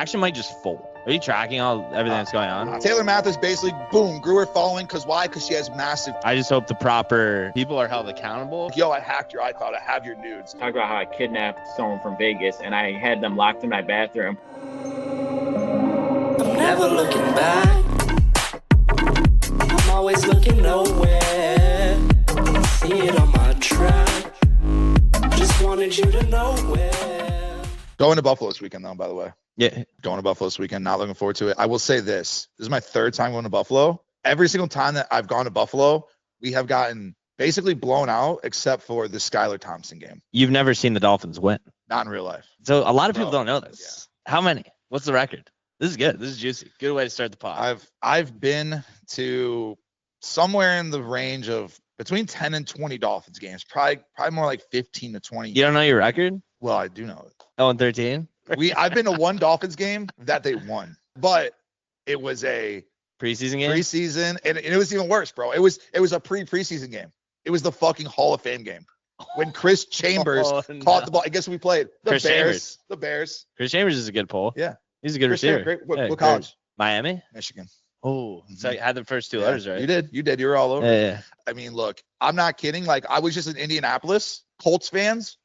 Action might just fold. Are you tracking everything that's going on? Taylor Mathis basically, boom, grew her following. Because why? Because she has massive. I just hope the proper people are held accountable. Yo, I hacked your iCloud. I have your nudes. Talk about how I kidnapped someone from Vegas and I had them locked in my bathroom. I'm never looking back. I'm always looking nowhere. See it on my track. Just wanted you to know where. Going to Buffalo this weekend, though, by the way. Yeah. Going to Buffalo this weekend. Not looking forward to it. I will say this. This is my third time going to Buffalo. Every single time that I've gone to Buffalo, we have gotten basically blown out except for the Skylar Thompson game. You've never seen the Dolphins win. Not in real life. So a lot of people don't know this. Yeah. How many? What's the record? This is good. This is juicy. Good way to start the pod. I've been to somewhere in the range of between 10 and 20 Dolphins games. Probably more like 15 to 20. You don't know your record? Well, I do know it. 0-13? I've been to one Dolphins game that they won, but it was a preseason game. And it was even worse, bro. It was a preseason game. It was the fucking Hall of Fame game when Chris Chambers caught the ball. I guess we played the Bears. The Bears. Chris Chambers is a good pull. Yeah, he's a good receiver. Great. What college? Miami, Michigan. Oh, so you had the first two letters, right? You did. You were all over. Yeah. I mean, look, I'm not kidding. Like, I was just in Indianapolis. Colts fans,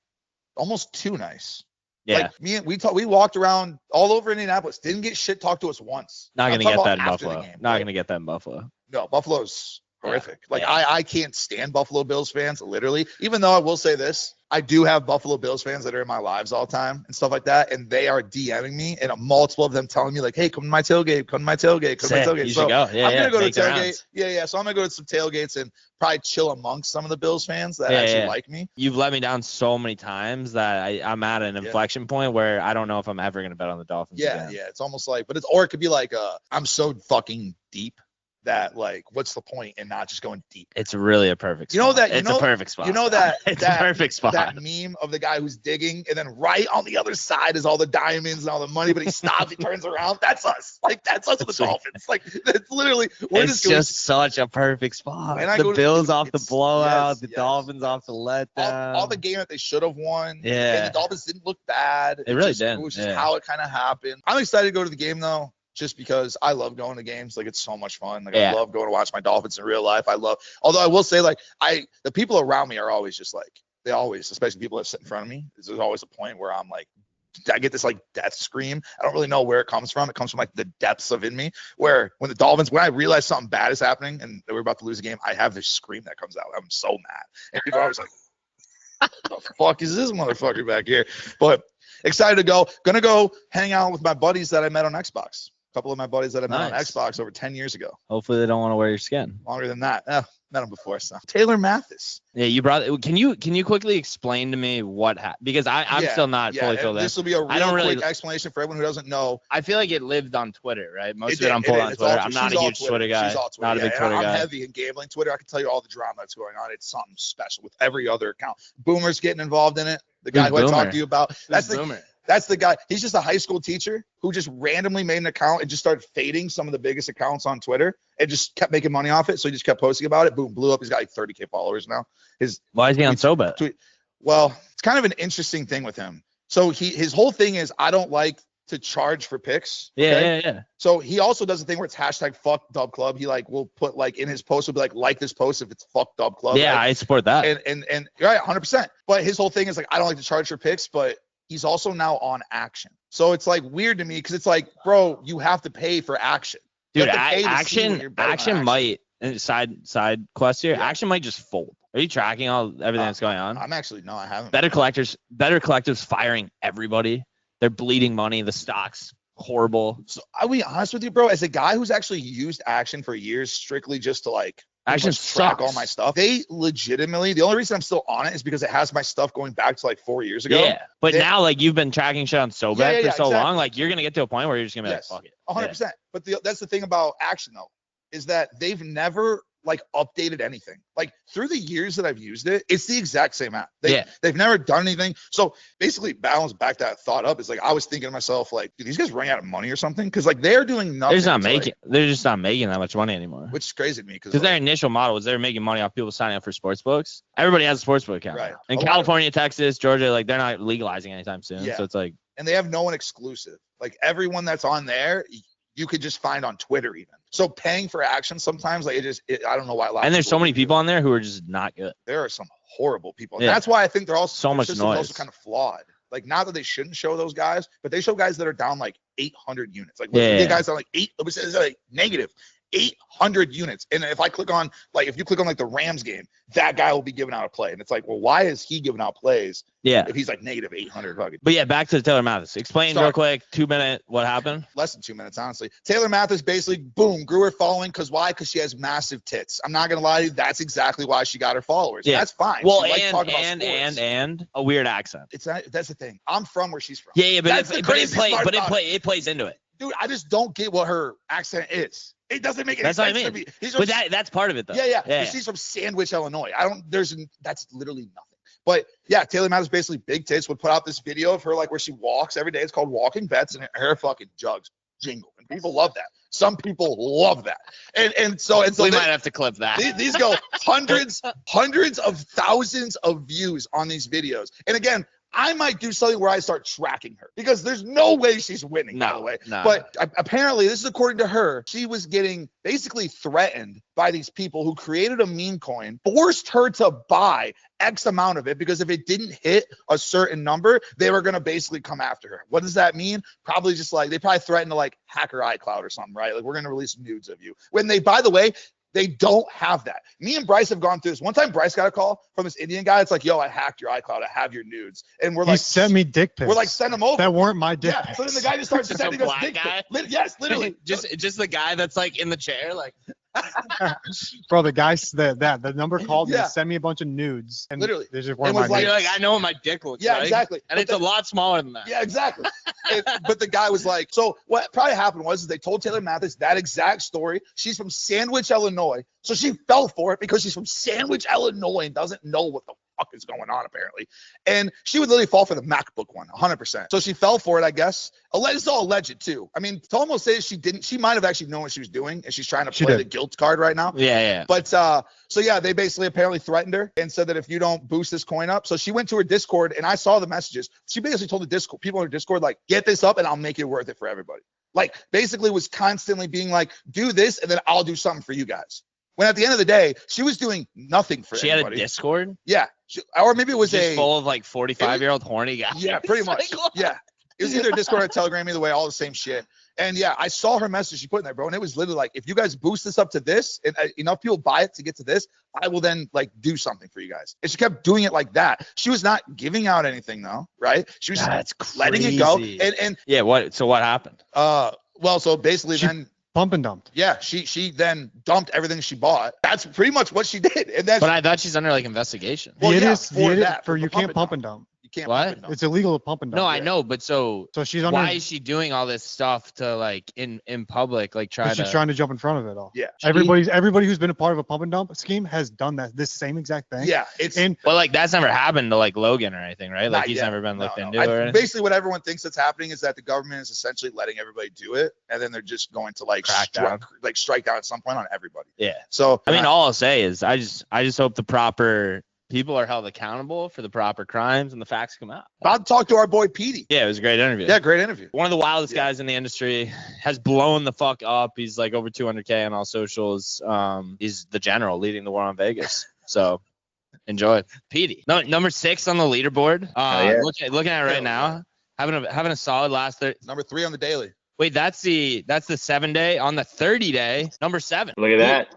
almost too nice. Yeah. Like we walked around all over Indianapolis. Didn't get shit talked to us once. Not gonna get that in Buffalo. Not gonna get that in Buffalo. No, Buffalo's horrific. I can't stand Buffalo Bills fans, literally. Even though I will say this, I do have Buffalo Bills fans that are in my lives all the time and stuff like that, and they are DMing me, and multiple of them telling me like, "Hey, come to my tailgate, come to my tailgate, come to my tailgate." You should go. Yeah, I'm gonna go to tailgate. Rounds. Yeah. So I'm gonna go to some tailgates and probably chill amongst some of the Bills fans that actually like me. You've let me down so many times that I'm at an inflection point where I don't know if I'm ever gonna bet on the Dolphins. Yeah. It's almost like, it could be like, I'm so fucking deep that like, what's the point in not just going deep? It's really a perfect spot. It's a perfect spot. You know that it's a perfect spot. That meme of the guy who's digging and then right on the other side is all the diamonds and all the money, but he stops, he turns around. That's us. Like, that's us with the Dolphins. Like, it's literally, it's just such a perfect spot. The Bills off the blowout, the Dolphins off the letdown. All the game that they should have won. Yeah. And the Dolphins didn't look bad. It really did. It was just how it kind of happened. I'm excited to go to the game though. Just because I love going to games. Like, it's so much fun. Like, I love going to watch my Dolphins in real life. Although I will say, like, the people around me are always just like, especially people that sit in front of me, there's always a point where I'm like, I get this like death scream. I don't really know where it comes from. It comes from like the depths of in me, where when I realize something bad is happening and we're about to lose a game, I have this scream that comes out. I'm so mad. And people are always like, what the fuck is this motherfucker back here? But excited to go. Gonna go hang out with my buddies that I met on Xbox. Couple of my buddies that I met on Xbox over 10 years ago. Hopefully they don't want to wear your skin. Longer than that. Met him before. So Taylor Mathis. Yeah, you brought it. Can you quickly explain to me what happened? Because I'm still not fully filled in. This will be a real quick explanation for everyone who doesn't know. I feel like it lived on Twitter, right? Most of it unfolded on Twitter. I'm not a huge Twitter guy. Not a big Twitter guy. I'm heavy in gambling Twitter. I can tell you all the drama that's going on. It's something special with every other account. Boomer's getting involved in it. The guy who I talked to you about. That's the guy. He's just a high school teacher who just randomly made an account and just started fading some of the biggest accounts on Twitter and just kept making money off it. So he just kept posting about it. Boom, blew up. He's got like 30K followers now. Why is he on SoBet? Well, it's kind of an interesting thing with him. So his whole thing is, I don't like to charge for picks. Okay? Yeah. So he also does a thing where it's hashtag fuck Dub Club. He like will put like in his post, will be like this post if it's fuck Dub Club. Yeah, like, I support that. And right, 100%. But his whole thing is like, I don't like to charge for picks, but he's also now on Action. So it's like weird to me because it's like, bro, you have to pay for Action. Dude, Action might, side quest here, Action might just fold. Are you tracking everything that's going on? I'm actually, no, I haven't. Better Collective's firing everybody. They're bleeding money. The stock's horrible. So I'll be honest with you, bro, as a guy who's actually used Action for years strictly just to like Action track all my stuff. They legitimately, the only reason I'm still on it is because it has my stuff going back to like 4 years ago. Yeah. But now like you've been tracking shit on SoBet for so long, like you're going to get to a point where you're just going to be like, fuck it. 100%. Yeah. But that's the thing about Action though, is that they've never like updated anything. Like through the years that I've used it, it's the exact same app. They've never done anything. So basically balance back that thought up is like, I was thinking to myself, like, dude, these guys running out of money or something? Cause like they're doing nothing. They're just not making that much money anymore. Which is crazy to me. Cause their initial model was they were making money off people signing up for sports books. Everybody has a sports book account. Right. In California, Texas, Georgia, like they're not legalizing anytime soon. Yeah. So it's like, and they have no one exclusive. Like everyone that's on there, you could just find on Twitter even. So paying for action sometimes, like I don't know why. And there's so many people on there who are just not good. There are some horrible people. Yeah. That's why I think they're also so much noise. Also kind of flawed. Like not that they shouldn't show those guys, but they show guys that are down like 800 units. Like guys are like negative 800 units. And if I click on if you click on like the Rams game, that guy will be giving out a play. And it's like, well, why is he giving out plays? Yeah. If he's like negative 800 fucking. But yeah, back to Taylor Mathis. Explain real quick, 2 minute, what happened? Less than 2 minutes, honestly. Taylor Mathis basically, boom, grew her following. Because why? Because she has massive tits. I'm not gonna lie to you. That's exactly why she got her followers. Yeah. That's fine. Well, and a weird accent. It's not. That's the thing. I'm from where she's from. Yeah, but it plays into it. Dude, I just don't get what her accent is. It doesn't make any sense to me. But that's part of it, though. Yeah. She's from Sandwich, Illinois. That's literally nothing. But yeah, Taylor Mathis basically big tits would put out this video of her like where she walks every day. It's called Walking Bets, and her fucking jugs jingle, and people love that. Some people love that, and so we might have to clip that. These go hundreds of thousands of views on these videos, and again. I might do something where I start tracking her because there's no way she's winning, by the way. No. But apparently, this is according to her, she was getting basically threatened by these people who created a meme coin, forced her to buy X amount of it because if it didn't hit a certain number, they were going to basically come after her. What does that mean? Probably just they probably threatened to hack her iCloud or something, right? Like we're going to release nudes of you. When they, by the way, they don't have that. Me and Bryce have gone through this. One time Bryce got a call from this Indian guy. It's like, yo, I hacked your iCloud. I have your nudes. And we're like, he sent me dick pics. We're like, send them over. That weren't my dick pics. So then the guy just starts sending us dick pics. Yes, literally. just the guy that's in the chair, Bro, the guy the number called me, sent me a bunch of nudes. And literally. They just weren't my nudes. I know what my dick looks like. Yeah, exactly. And it's a lot smaller than that. Yeah, exactly. But the guy was like, so what probably happened was they told Taylor Mathis that exact story. She's from Sandwich, Illinois. So she fell for it because she's from Sandwich, Illinois and doesn't know what the fuck is going on apparently. And she would literally fall for the MacBook one 100%. So she fell for it, I guess. It's all alleged too. I mean, to almost say she might have actually known what she was doing and she's trying to play the guilt card right now. Yeah. But so yeah, they basically apparently threatened her and said that if you don't boost this coin up. So she went to her Discord and I saw the messages. She basically told the Discord people on her Discord, get this up and I'll make it worth it for everybody. Basically was constantly being do this and then I'll do something for you guys. When at the end of the day, she was doing nothing for anybody. She had a Discord? Yeah. Or maybe it was just full of 45-year-old horny guys. Yeah, pretty much. Yeah. It was either Discord or Telegram, either way, all the same shit. And yeah, I saw her message she put in there, bro. And it was literally if you guys boost this up to this and enough people buy it to get to this, I will then do something for you guys. And she kept doing it like that. She was not giving out anything though, right? She was letting it go. And yeah, so what happened? Well, so basically then pump and dumped. Yeah, she then dumped everything she bought. That's pretty much what she did. And then but I thought she's under investigation. Well, you can't pump and dump. You can't what? pump and dump. It's illegal to pump and dump. No, I know, but so she's under. Why is she doing all this stuff to in public, she's trying to jump in front of it all. Yeah. Everybody who's been a part of a pump and dump scheme has done this same exact thing. Yeah. But that's never happened to Logan or anything, right? He's never been looked into or anything. Basically what everyone thinks that's happening is that the government is essentially letting everybody do it, and then they're just going to strike down at some point on everybody. Yeah. So I mean, all I'll say is I just hope the proper people are held accountable for the proper crimes and the facts come out. About to talk to our boy Petey. Yeah, it was a great interview. Yeah, great interview. One of the wildest guys in the industry, has blown the fuck up. He's over 200K on all socials. He's the general leading the war on Vegas. So enjoy. Petey. No, number 6 on the leaderboard. Looking at it right now, having a solid last 30. Number 3 on the daily. Wait, that's the 7-day. On the 30-day, number 7. Look at that.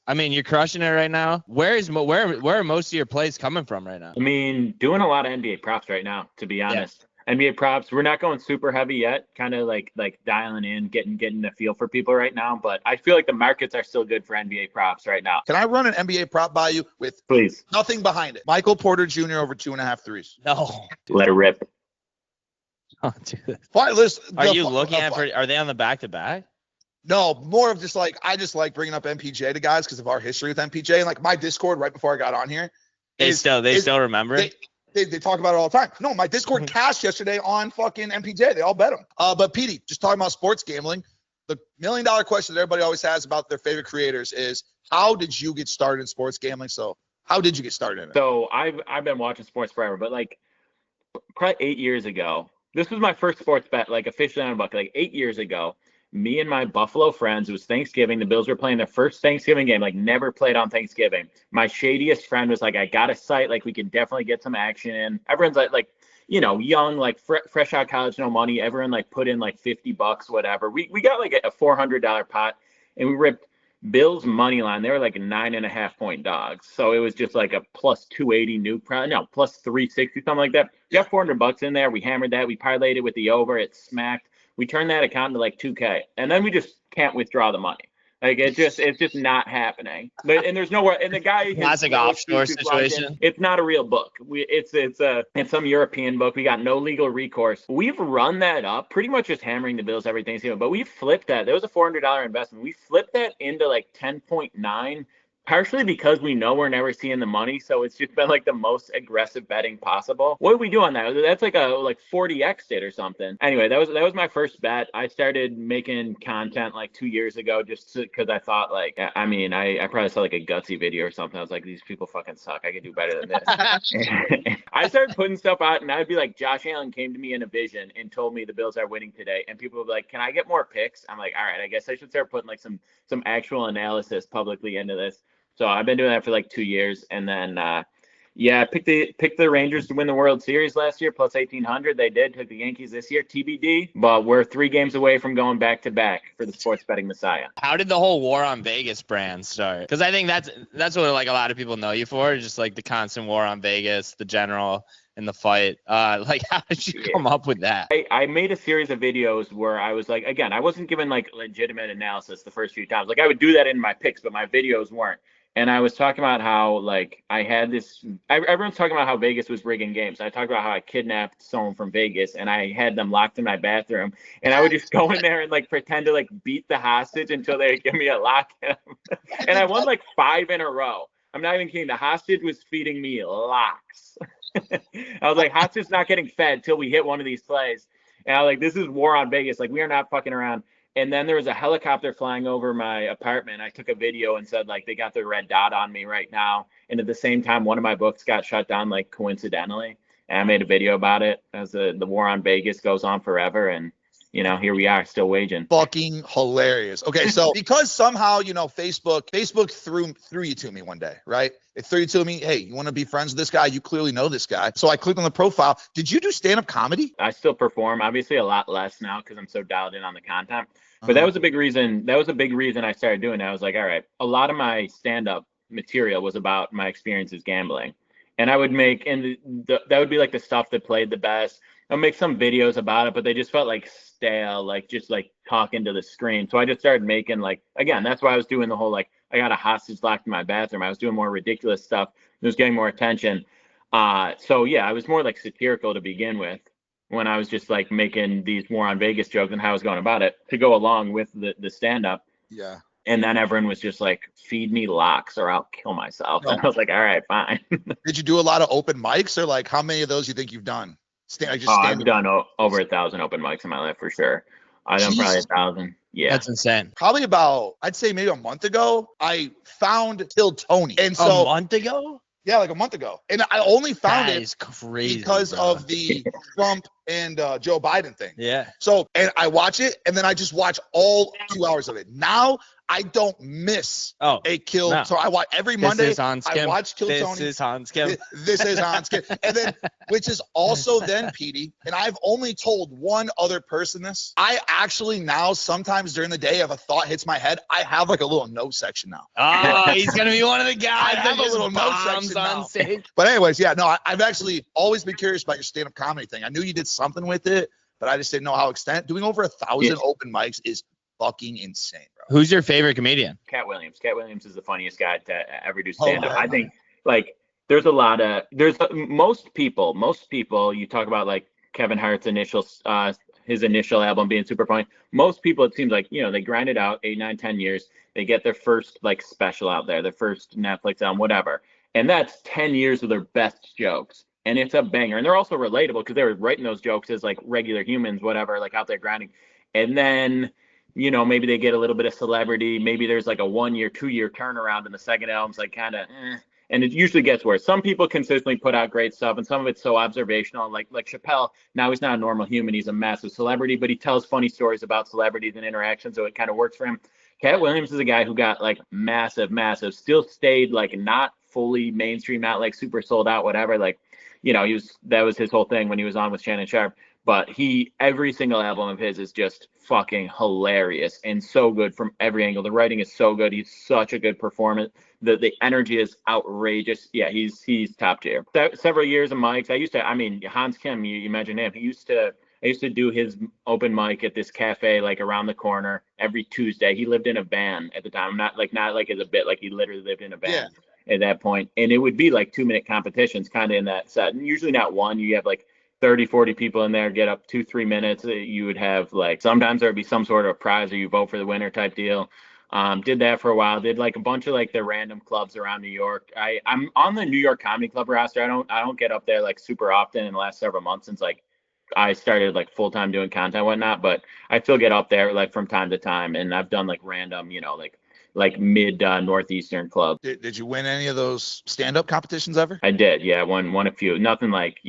I mean, you're crushing it right now. Where are most of your plays coming from right now? I mean, doing a lot of NBA props right now, to be honest. Yeah. NBA props, we're not going super heavy yet, kind of like dialing in, getting a feel for people right now. But I feel like the markets are still good for NBA props right now. Can I run an NBA prop by you with please nothing behind it? Michael Porter Jr. over 2.5 threes. No. Let it rip. Oh, dude. Are you looking at? Are they on the back-to-back? No, more of just I just like bringing up MPJ to guys because of our history with MPJ. And my Discord right before I got on here. They still remember it? They talk about it all the time. No, my Discord cashed yesterday on fucking MPJ. They all bet him. But Petey, just talking about sports gambling, the $1 million question that everybody always has about their favorite creators is, how did you get started in sports gambling? So how did you get started in it? So I've been watching sports forever, but probably 8 years ago, This was my first sports bet, like officially on a book, like 8 years ago. Me and my Buffalo friends, it was Thanksgiving. The Bills were playing their first Thanksgiving game, like never played on Thanksgiving. My shadiest friend was like, I got a site, like we could definitely get some action in. Everyone's like, you know, young, like fresh out of college, no money. Everyone like put in like $50, whatever. We got like a $400 pot, and we ripped Bills money line. They were like a 9.5-point dogs. So it was just like a plus 280 nuke, no, plus 360, something like that. You got $400 in there. We hammered that. We parlayed it with the over. It smacked. We turned that account to like 2K, and then we just can't withdraw the money. Like it's just not happening. And there's nowhere. And the guy, classic offshore situation. It's not a real book. It's some European book. We got no legal recourse. We've run that up, pretty much just hammering the Bills every Thanksgiving. But we flipped that. There was a $400 investment. We flipped that into like 10.9. Partially because we know we're never seeing the money, so it's just been like the most aggressive betting possible. What did we do on that? That's like a 40x it or something. Anyway, that was my first bet. I started making content like 2 years ago just because I thought like, I mean, I probably saw like a gutsy video or something. I was like, these people fucking suck. I could do better than this. I started putting stuff out, and I'd be like, Josh Allen came to me in a vision and told me the Bills are winning today, and people would be like, can I get more picks? I'm like, all right, I guess I should start putting like some actual analysis publicly into this. So I've been doing that for like 2 years, and then I picked the Rangers to win the World Series last year, plus 1,800. They did. Took the Yankees this year, TBD. But we're 3 games away from going back to back for the sports betting messiah. How did the whole War on Vegas brand start? Because I think that's what like a lot of people know you for, just like the constant war on Vegas, the general and the fight. Like how did you come up with that? I made a series of videos where I was like, again, I wasn't given like legitimate analysis the first few times. Like I would do that in my picks, but my videos weren't. And I was talking about how, like, I had this – everyone's talking about how Vegas was rigging games. I talked about how I kidnapped someone from Vegas, and I had them locked in my bathroom. And I would just go in there and, like, pretend to, like, beat the hostage until they would give me a lock. And I won, like, 5 in a row. I'm not even kidding. The hostage was feeding me locks. I was like, hostage's not getting fed till we hit one of these plays. And I was like, this is War on Vegas. Like, we are not fucking around. And then there was a helicopter flying over my apartment. I took a video and said, like, they got their red dot on me right now. And at the same time, one of my books got shut down, like, coincidentally. And I made a video about it as the War on Vegas goes on forever. And, you know, here we are still waging. Fucking hilarious. Okay, so because somehow, you know, Facebook threw you to me one day, right? It threw you to me, hey, you want to be friends with this guy? You clearly know this guy. So I clicked on the profile. Did you do stand-up comedy? I still perform, obviously a lot less now because I'm so dialed in on the content. But that was a big reason. That was a big reason I started doing it. I was like, all right, a lot of my stand-up material was about my experiences gambling. And I would make, and that would be like the stuff that played the best. I'll make some videos about it, but they just felt like stale, like just like talking to the screen. So I just started making like, again, that's why I was doing the whole, like, I got a hostage locked in my bathroom. I was doing more ridiculous stuff. It was getting more attention. So yeah, I was more like satirical to begin with when I was just like making these War on Vegas jokes and how I was going about it to go along with the stand-up. Yeah. And then everyone was just like, feed me locks or I'll kill myself. And I was like, all right, fine. Did you do a lot of open mics, or like how many of those you think you've done? I've done over 1,000 open mics in my life for sure. I've done probably 1,000. Yeah. That's insane. Probably about, I'd say maybe a month ago, I found Till Tony. And so a month ago? Yeah, like a month ago. And I only found that it is crazy, because of the Trump and Joe Biden thing. Yeah. So, and I watch it, and then I just watch all 2 hours of it. Now I don't miss a kill. No. So I watch every Monday. I watch Kill Tony. This is on Skim. This is on Skim. And then, which is also then, Petey, and I've only told one other person this. I actually now sometimes during the day, if a thought hits my head, I have like a little note section now. Oh, he's gonna be one of the guys. I have a little note section on stage. But anyways, yeah, no, I've actually always been curious about your stand-up comedy thing. I knew you did something with it, but I just didn't know how extent. Doing over 1,000 open mics is fucking insane, bro. Who's your favorite comedian? Cat Williams. Cat Williams is the funniest guy to ever do stand-up. I think, like, there's most people, you talk about, like, Kevin Hart's his initial album being super funny. Most people, it seems like, you know, they grind it out 8, 9, 10 years. They get their first, like, special out there, their first Netflix album, whatever. And that's 10 years of their best jokes. And it's a banger. And they're also relatable because they were writing those jokes as, like, regular humans, whatever, like, out there grinding. And then, you know, maybe they get a little bit of celebrity. Maybe there's like a 1 year, 2 year turnaround, and the second album's like kind of, And it usually gets worse. Some people consistently put out great stuff, and some of it's so observational. Like Chappelle, now he's not a normal human. He's a massive celebrity, but he tells funny stories about celebrities and interactions, so it kind of works for him. Cat Williams is a guy who got like massive, still stayed like not fully mainstream, not like super sold out, whatever. Like, that was his whole thing when he was on with Shannon Sharp. But every single album of his is just fucking hilarious and so good from every angle. The writing is so good. He's such a good performance. The energy is outrageous. Yeah, he's top tier. Several years of mics. Hans Kim, you mentioned him. I used to do his open mic at this cafe like around the corner every Tuesday. He lived in a van at the time. Not like as a bit, like he literally lived in a van at that point. And it would be like 2-minute competitions kind of in that set. And usually not one. You have like 30, 40 people in there, get up 2-3 minutes. You would have like, sometimes there would be some sort of prize or you vote for the winner type deal. Did that for a while. Did like a bunch of like the random clubs around New York. I'm on the New York Comedy Club roster. I don't get up there like super often in the last several months since like I started like full time doing content and whatnot, but I still get up there like from time to time, and I've done like random, like mid northeastern clubs. Did you win any of those stand-up competitions ever? I did, yeah. Won a few. Nothing like,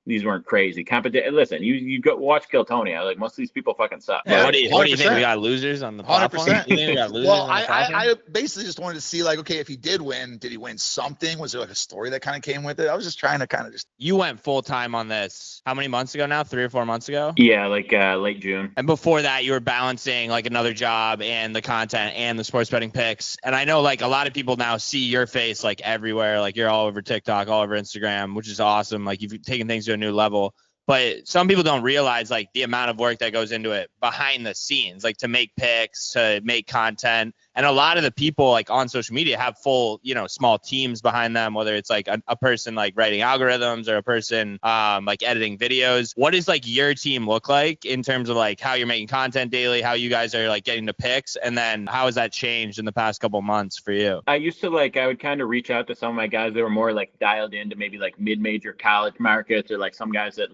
these weren't crazy competition. Listen, you go watch Kill Tony. I like most of these people fucking suck. Yeah, what do you think? We got losers on the platform? 100%. You think we got losers Well, on the platform? I basically just wanted to see like, okay, if he did win, did he win something? Was there like a story that kind of came with it? I was just trying to kind of just. You went full time on this. How many months ago now? 3 or 4 months ago? Yeah, like late June. And before that, you were balancing like another job and the content and the sports betting picks. And I know like a lot of people now see your face like everywhere. Like you're all over TikTok, all over Instagram, which is awesome. Like you've taken things to a new level. But some people don't realize like the amount of work that goes into it behind the scenes, like to make picks, to make content. And a lot of the people like on social media have full, small teams behind them, whether it's like a person like writing algorithms or a person like editing videos. What does like your team look like in terms of like how you're making content daily, how you guys are like getting to picks? And then how has that changed in the past couple months for you? I used to I would kind of reach out to some of my guys that were more like dialed into maybe like mid-major college markets, or like some guys that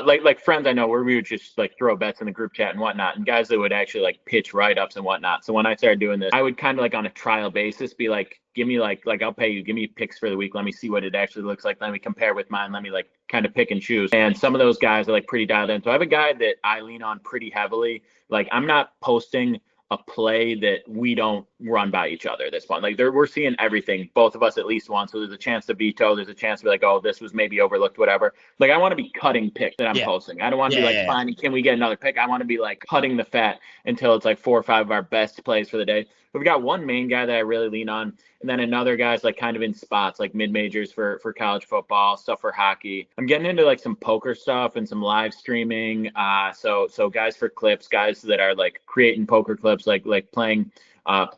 like friends I know where we would just like throw bets in the group chat and whatnot, and guys that would actually like pitch write-ups and whatnot. So when I started doing this, I would kind of like on a trial basis be like, give me like I'll pay you, give me picks for the week, let me see what it actually looks like, let me compare with mine, let me like kind of pick and choose. And some of those guys are like pretty dialed in. So I have a guy that I lean on pretty heavily. Like I'm not posting a play that we don't run by each other at this point. Like we're seeing everything, both of us at least once. So there's a chance to veto. There's a chance to be like, oh, this was maybe overlooked, whatever. Like I want to be cutting picks that I'm posting. I don't want to be like, fine, can we get another pick? I want to be like cutting the fat until it's like 4 or 5 of our best plays for the day. But we got one main guy that I really lean on, and then another guy's like kind of in spots, like mid-majors for college football, stuff for hockey. I'm getting into like some poker stuff and some live streaming. So guys for clips, guys that are like creating poker clips, like playing. I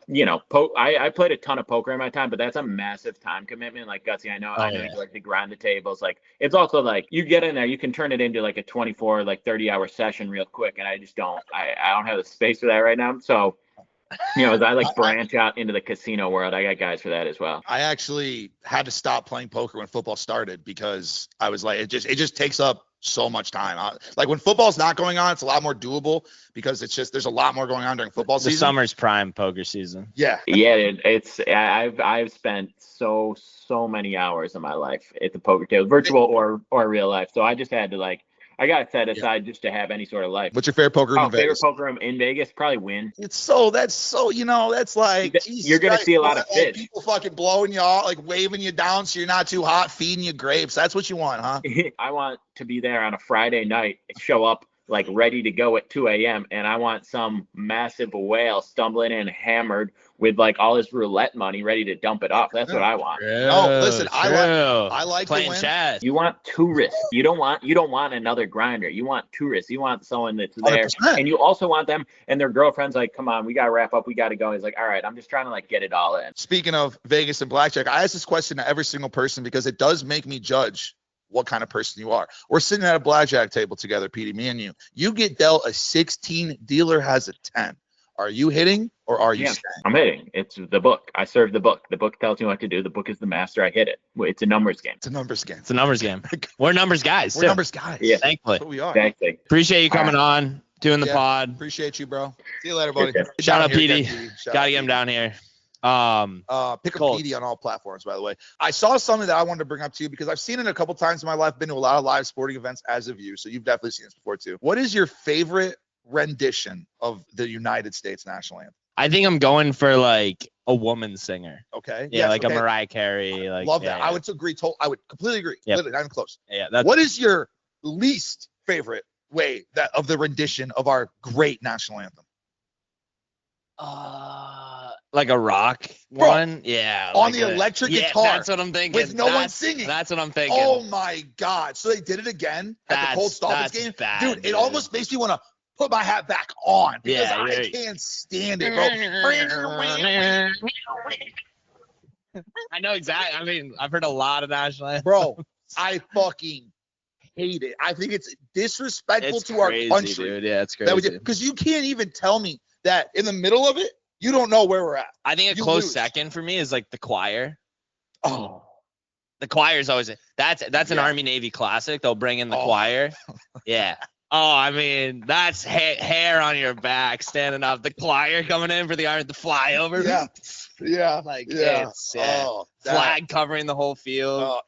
played a ton of poker in my time, but that's a massive time commitment. Like Gutsy, I know you like to grind the tables. Like it's also like you get in there, you can turn it into like a 24, like 30-hour session real quick, and I just don't. I don't have the space for that right now. So. As I like branch out into the casino world, I got guys for that as well. I actually had to stop playing poker when football started because I was like, it just takes up so much time. Like when football's not going on, it's a lot more doable because there's a lot more going on during football season. The summer's prime poker season. Yeah. Yeah, I've spent so many hours of my life at the poker table, virtual or real life. So I just had to I got to set aside just to have any sort of life. What's your favorite poker room in Vegas? Favorite poker room in Vegas? Probably Wynn. That's like, you're going to see a lot of fish. People fucking blowing you off, like waving you down so you're not too hot, feeding you grapes. That's what you want, huh? I want to be there on a Friday night, show up like ready to go at 2 a.m. and I want some massive whale stumbling in hammered with like all his roulette money ready to dump it off. That's what I want. Listen, I like playing chess. You want tourists. You don't want another grinder. You want tourists. You want someone that's there. 100%. And you also want them and their girlfriends like, come on, we got to wrap up. We got to go. He's like, all right, I'm just trying to like get it all in. Speaking of Vegas and blackjack, I ask this question to every single person because it does make me judge what kind of person you are. We're sitting at a blackjack table together, Petey, me and you. You get dealt a 16, dealer has a 10. Are you hitting or are you staying? I'm hitting. It's the book. I serve the book. The book tells me what to do. The book is the master. I hit it. It's a numbers game. It's a numbers game. It's a numbers game. We're numbers guys. We're numbers guys. Yeah, thankfully. That's what we are. Exactly. Appreciate you coming on, doing the pod. Appreciate you, bro. See you later, buddy. Shout out, Petey. Got to get him down here. PickemPeteyy on all platforms, by the way. I saw something that I wanted to bring up to you because I've seen it a couple times in my life. Been to a lot of live sporting events as of you, so you've definitely seen this before too. What is your favorite rendition of the United States national anthem? I think I'm going for like a woman singer. Okay. Yeah, like a Mariah Carey. Like, love that. Yeah. I would agree. I would completely agree. Yep. Literally, not even close. Yeah. What is your least favorite way of the rendition of our great national anthem? Like a rock one? Yeah. On like the electric guitar. That's what I'm thinking. With no one singing. That's what I'm thinking. Oh my God. So they did it again at the Colts Dolphins game. Bad, dude, it almost makes me want to put my hat back on because I can't stand it, bro. I know exactly. I mean, I've heard a lot of national anthems. Bro, I fucking hate it. I think it's disrespectful to our country. Dude. Yeah, it's crazy. Because you can't even tell me that in the middle of it, you don't know where we're at. I think a close second for me is like the choir. Oh. The choir is always that's an Army Navy classic. They'll bring in the choir. Yeah. Oh, I mean, that's hair on your back standing up. The choir coming in for the flyover. Yeah. Yeah. It's flag covering the whole field.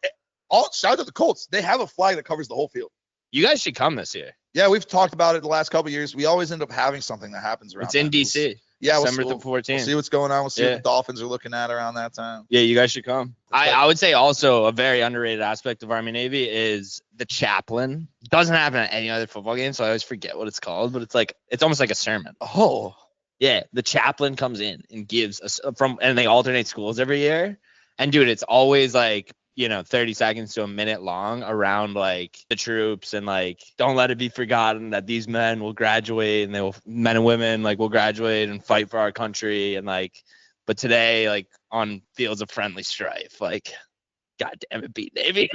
Shout out to the Colts. They have a flag that covers the whole field. You guys should come this year. Yeah, we've talked about it the last couple of years. We always end up having something that happens around. It's in DC. Yeah, December 14th. We'll see what's going on. We'll see what the Dolphins are looking at around that time. Yeah, you guys should come. I would say also a very underrated aspect of Army Navy is the chaplain. It doesn't happen at any other football game, so I always forget what it's called, but it's almost like a sermon. Oh. Yeah, the chaplain comes in and gives and they alternate schools every year. And dude, it's always like 30 seconds to a minute long around like the troops and like, don't let it be forgotten that these men will graduate and men and women like will graduate and fight for our country. And like, but today, like on fields of friendly strife, like, God damn it, beat Navy.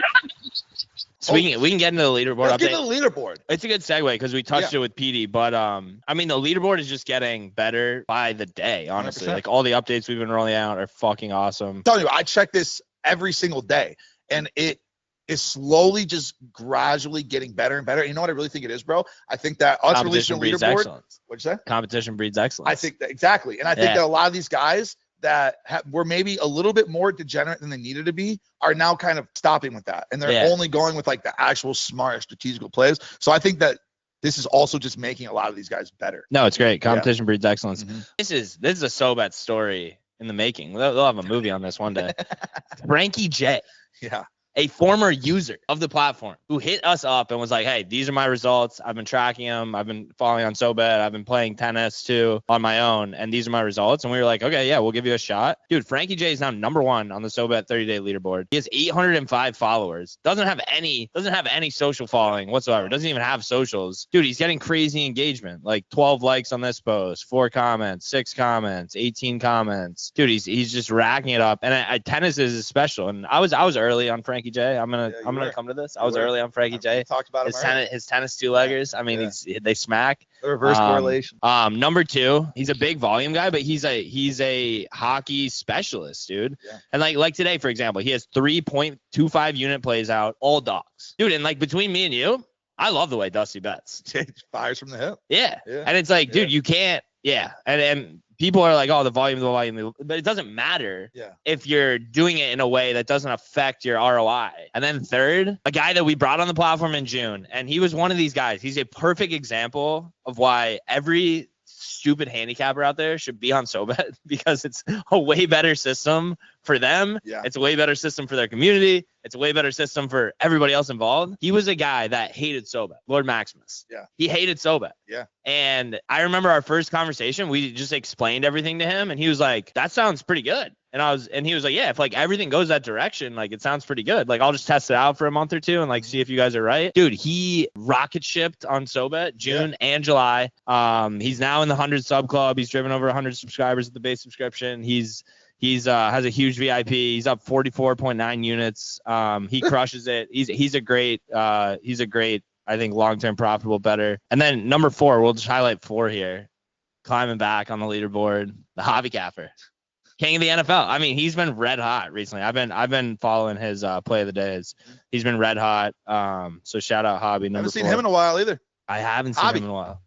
So we can get into the leaderboard update. Get into the leaderboard. It's a good segue because we touched it with PD, but I mean the leaderboard is just getting better by the day, honestly. 100%. Like all the updates we've been rolling out are fucking awesome. I'm telling you, I check this every single day, and it is slowly just gradually getting better and better. You know what I really think it is, bro? I think that us releasing the leaderboard. Excellence. What'd you say? Competition breeds excellence. I think that exactly, and I think that a lot of these guys that were maybe a little bit more degenerate than they needed to be are now kind of stopping with that, and they're only going with like the actual smart strategical plays. So I think that this is also just making a lot of these guys better. No, it's great. Competition breeds excellence. Mm-hmm. This is a SoBet story in the making. They'll have a movie on this one day. Frankie J. Yeah. A former user of the platform who hit us up and was like, hey, these are my results. I've been tracking them. I've been following on SoBet. I've been playing tennis too on my own. And these are my results. And we were like, okay, yeah, we'll give you a shot. Dude, Frankie J is now #1 on the SoBet 30-day leaderboard. He has 805 followers. Doesn't have any social following whatsoever. Doesn't even have socials. Dude, he's getting crazy engagement. Like 12 likes on this post, 4 comments, 6 comments, 18 comments. Dude, he's just racking it up. And tennis is special. And I was early on Frankie J. I'm gonna come to this. I was early on Frankie J. Talked about his tennis two-leggers. I mean, they smack. The reverse correlation. #2, he's a big volume guy, but he's a hockey specialist, dude. Yeah. And like today, for example, he has 3.25 unit plays out, all dogs, dude. And like between me and you, I love the way Dusty bets. Fires from the hip. Yeah. And it's like, dude, you can't. Yeah. And people are like, oh, the volume, but it doesn't matter if you're doing it in a way that doesn't affect your ROI. And then third, a guy that we brought on the platform in June, and he was one of these guys. He's a perfect example of why every stupid handicapper out there should be on SoBet, because it's a way better system for them. Yeah. It's a way better system for their community. It's a way better system for everybody else involved. He was a guy that hated SoBet, Lord Maximus. Yeah. He hated SoBet. Yeah. And I remember our first conversation, we just explained everything to him, and he was like, that sounds pretty good. And he was like, yeah, if like everything goes that direction, like it sounds pretty good. Like I'll just test it out for a month or two and like see if you guys are right. Dude, he rocket shipped on SoBet June and July. He's now in the 100 sub club. He's driven over 100 subscribers at the base subscription. He's has a huge VIP. He's up 44.9 units. He crushes it. He's a great I think long-term profitable bettor. And then #4, we'll just highlight 4 here. Climbing back on the leaderboard, the Hobby Capper. King of the NFL. I mean, he's been red hot recently. I've been following his play of the days. He's been red hot. So shout out Hobby #4. I haven't seen him in a while either. I haven't seen him in a while.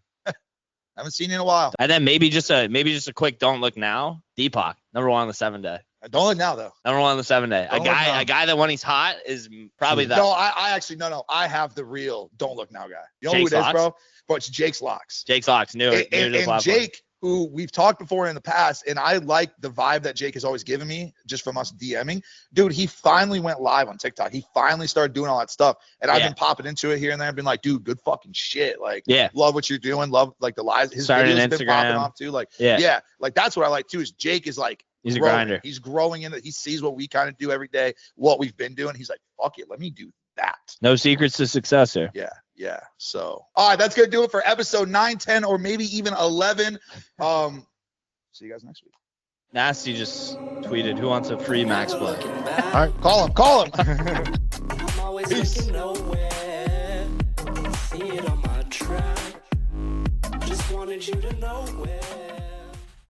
Haven't seen you in a while. And then maybe just a quick don't look now. Deepak, number 1 on the 7-day. Don't look now though. Number 1 on the 7-day. Don't look now. A guy that when he's hot is probably that. No, I actually no. I have the real don't look now guy. You know Jake's who it is, Locks? bro? But it's Jake's Locks. Jake's Locks, new to the And platform. Jake, who we've talked before in the past, and I like the vibe that Jake has always given me just from us DMing. Dude, he finally went live on TikTok. He finally started doing all that stuff. And I've been popping into it here and there. I've been like, dude, good fucking shit. Like, love what you're doing. Love like the lives. His Started videos an been Instagram. popping off too. Like, yeah. Like that's what I like too, is Jake is like, he's growing. a grinder. He's growing in it. He sees what we kind of do every day, what we've been doing. He's like, fuck it, let me do that. No secrets to success here. Yeah. So, all right, that's gonna do it for episode 9, 10, or maybe even 11. See you guys next week. Nasty just tweeted, who wants a free max play? All right, call him. I'm always looking nowhere. See it on my track. Just wanted you to know where.